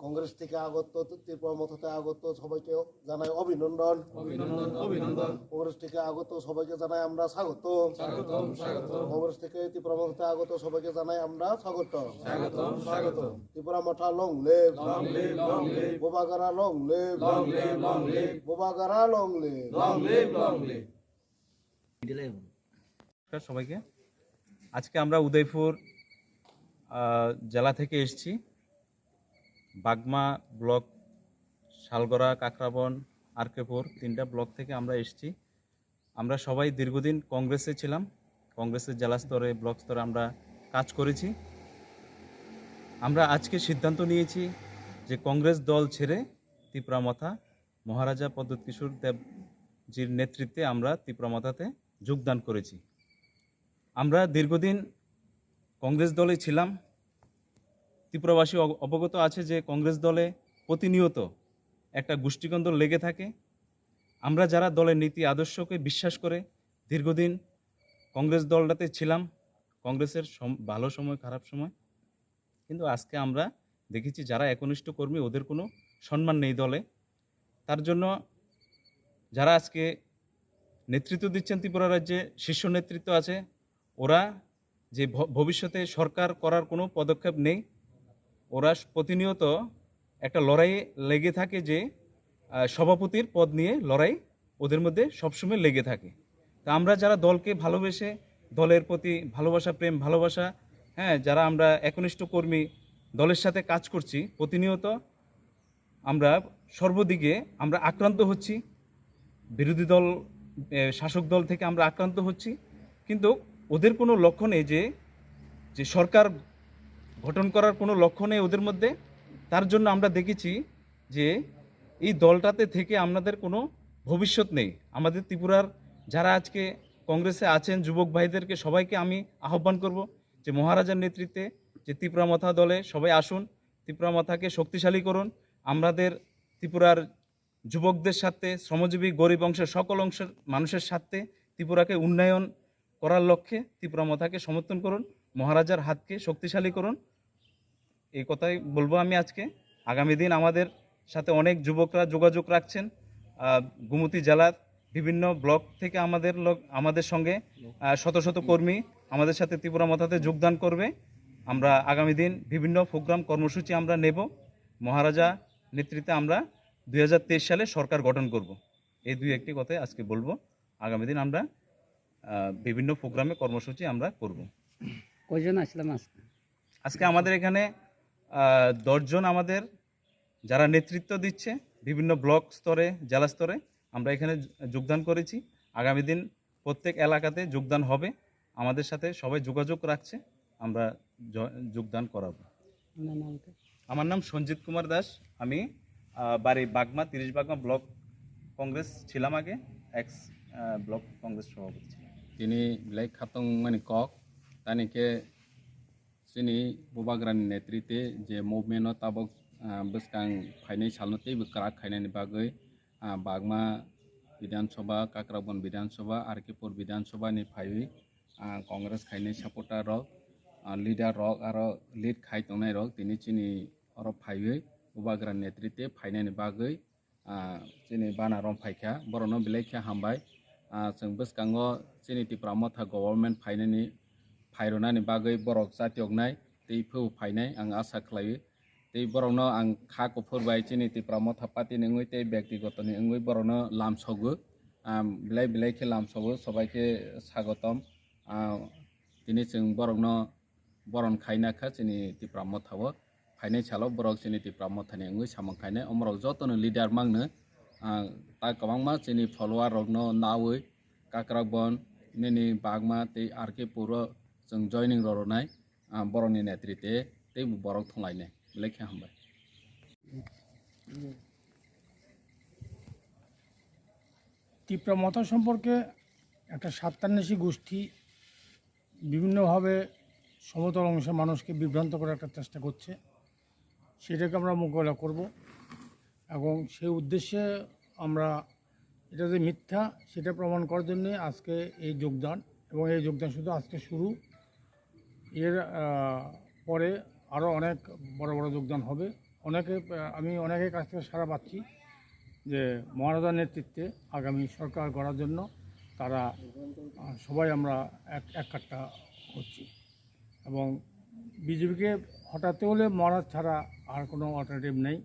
কংগ্রেস থেকে আগত ত্রিপুরা মথাতে আগত সবাইকে জানাই অভিনন্দন। কংগ্রেস থেকে আগত সবাইকে জানাই আমরা স্বাগত। কংগ্রেস থেকে ত্রিপুরা মথাতে আগত সবাইকে জানাই আমরা স্বাগত। Tripura Motha long live, Bubagra long live, Bubagra long live. সবাইকে আজকে আমরা উদয়পুর জেলা থেকে এসেছি। বাগমা ব্লক, শালগড়া, কাকরাবন, আরকেপুর 3টা ব্লক থেকে আমরা এসেছি। আমরা সবাই দীর্ঘদিন কংগ্রেসে ছিলাম। কংগ্রেসের জেলা স্তরে, ব্লক স্তরে আমরা কাজ করেছি। আমরা আজকে সিদ্ধান্ত নিয়েছি যে কংগ্রেস দল ছেড়ে ত্রিপুরা মথা মহারাজা প্রদ্যোৎ কিশোর দেবজির নেতৃত্বে আমরা ত্রিপুরা মথাতে যোগদান করেছি। আমরা দীর্ঘদিন কংগ্রেস দলে ছিলাম। ত্রিপুরাবাসী অবগত আছে যে কংগ্রেস দলে প্রতিনিয়ত একটা গোষ্ঠীদ্বন্দ্ব লেগে থাকে। আমরা যারা দলের নীতি আদর্শকে বিশ্বাস করে দীর্ঘদিন কংগ্রেস দলটাতে ছিলাম, কংগ্রেসের ভালো সময় খারাপ সময়, কিন্তু আজকে আমরা দেখেছি যারা একনিষ্ঠ কর্মী ওদের কোনো সম্মান নেই দলে। তার জন্য যারা আজকে নেতৃত্ব দিচ্ছেন ত্রিপুরা রাজ্যে, শীর্ষ নেতৃত্ব আছে, ওরা যে ভবিষ্যতে সরকার করার কোনো পদক্ষেপ নেই। ওরা প্রতিনিয়ত একটা লড়াই লেগে থাকে যে সভাপতির পদ নিয়ে লড়াই ওদের মধ্যে সবসময় লেগে থাকে। তা আমরা যারা দলকে ভালোবেসে, দলের প্রতি ভালোবাসা, প্রেম ভালোবাসা, যারা আমরা একনিষ্ঠ কর্মী দলের সাথে কাজ করছি, প্রতিনিয়ত আমরা সর্বদিকে আমরা আক্রান্ত হচ্ছি। বিরোধী দল, শাসক দল থেকে আমরা আক্রান্ত হচ্ছি, কিন্তু ওদের কোনো লক্ষ্য নেই যে সরকার গঠন করার কোনো লক্ষ্য নেই ওদের মধ্যে। তার জন্য আমরা দেখেছি যে এই দলটাতে থেকে আমাদের কোনো ভবিষ্যৎ নেই। আমাদের ত্রিপুরার যারা আজকে কংগ্রেসে আছেন যুবক ভাইদেরকে সবাইকে আমি আহ্বান করব যে মহারাজার নেতৃত্বে যে ত্রিপুরা মথা দলে সবাই আসুন, ত্রিপুরা মথাকে শক্তিশালী করুন। আমাদের ত্রিপুরার যুবকদের সাথে, শ্রমজীবী গরিব অংশের সকল অংশের মানুষের সাথে ত্রিপুরাকে উন্নয়ন করার লক্ষ্যে ত্রিপুরা মথাকে সমর্থন করুন, মহারাজার হাতকে শক্তিশালী করুন। এই কথাই বলবো আমি আজকে। আগামী দিন আমাদের সাথে অনেক যুবকরা যোগাযোগ রাখছেন। গোমতী জেলার বিভিন্ন ব্লক থেকে আমাদের সঙ্গে শত শত কর্মী আমাদের সাথে ত্রিপুরা মথাতে যোগদান করবে। আমরা আগামী দিন বিভিন্ন প্রোগ্রাম কর্মসূচি আমরা নেব। মহারাজা নেতৃত্বে আমরা 2023 সালে সরকার গঠন করব। এই একটি কথাই আজকে বলবো। আগামী দিন আমরা বিভিন্ন প্রোগ্রামে কর্মসূচি আমরা করব। কয়জন আসলাম আজকে আমাদের এখানে 10 জন আমাদের যারা নেতৃত্ব দিচ্ছে বিভিন্ন ব্লক স্তরে, জেলা স্তরে আমরা এখানে যোগদান করেছি। আগামী দিন প্রত্যেক এলাকাতে যোগদান হবে। আমাদের সাথে সবাই যোগাযোগ রাখছে, আমরা যোগদান করাবো। আমার নাম সঞ্জিত কুমার দাস। আমি বাড়ি বাগমা, 30 বাগমা ব্লক কংগ্রেস ছিলাম আগে, এক্স ব্লক কংগ্রেস সভাপতি ছিলাম। তিনি বিলাই খাতং মানে কক তানিকে চিনি बुबाग्रानि नेतृत्वे जे movement ताबक बुskang phainai salno teibu krak khainani bagwi bagma বিধানসভা, কাকরাবন বিধানসভা, আরকেপুর বিধানসভা ni phaiui Congress khainai supporter rok leader rok aro lead khai tongnai rok tini chini oro phaiui बुबाग्रानि नेतृत्वे phainani bagwi chini Banna Romkha borono bilai kha hambai जों buskango chini Tipra motha government phainani phairunani bagwi borok jatioknai teibu phainai ang asa khlaiui tei borokno ang kha kuphurbai chini Tipra motha party ningui tei ব্যক্তিগতনি ngui borokno lamsogu bilai khe lamsogu sabaike sagotom tini जों borokno boron khaina kha chini Tipra mothao phainai salo borok chini Tipra mothani ngui samung khainai omrok jotono leader mangno ta kwbangma chini follower rokno nawi Kakrabon nini bagma tei Arkepur जों joining rornai borokni netritwe teibu borok thonglainé bilai khe hambai। Tripura মথা সম্পর্কে একটা স্বার্থান্বেষী গোষ্ঠী বিভিন্নভাবে সমতল অংশের মানুষকে বিভ্রান্ত করার একটা চেষ্টা করছে, সেটাকে আমরা মোকাবেলা করব এবং সেই উদ্দেশ্যে আমরা এটা যে মিথ্যা সেটা প্রমাণ করার জন্যে আজকে এই যোগদান, এবং এই যোগদান শুধু আজকে শুরু, এর পরে আরও অনেক বড় বড় যোগদান হবে। আমি অনেকের কাছ থেকে সাড়া পাচ্ছি যে মহারাজার নেতৃত্বে আগামী সরকার গড়ার জন্য তারা সবাই আমরা এক কাট্টা হচ্ছি এবং বিজেপিকে হটাতে হলে মহারাজ ছাড়া আর কোনো অল্টারনেটিভ নেই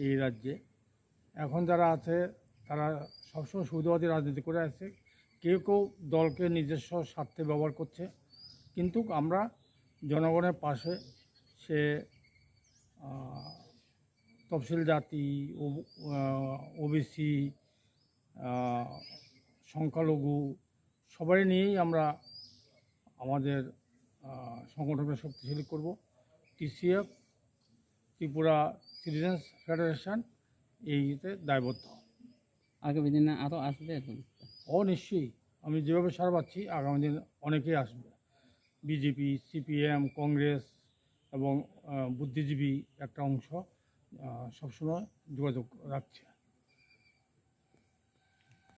এই রাজ্যে। এখন যারা আছে তারা সবসময় সুবিধাবাদী রাজনীতি করে আছে, কেউ কেউ দলকে নিজস্ব স্বার্থে ব্যবহার করছে, কিন্তু আমরা জনগণের পাশে, সে তফসিল জাতি, ওবিসি, সংখ্যালঘু সবাই নিয়েই আমরা আমাদের সংগঠনকে শক্তিশালী করব। টিসিএফ, ত্রিপুরা সিটিজেন্স ফেডারেশন এইতে দায়বদ্ধ। আগামী দিনে আরও আসবে এরকম? নিশ্চয়ই, আমি যেভাবে সারা পাচ্ছি আগামী দিন অনেকেই আসবে। বিজেপি, সিপিএম, কংগ্রেস এবং বুদ্ধিজীবী একটা অংশ সবসময় যোগাযোগ রাখছে।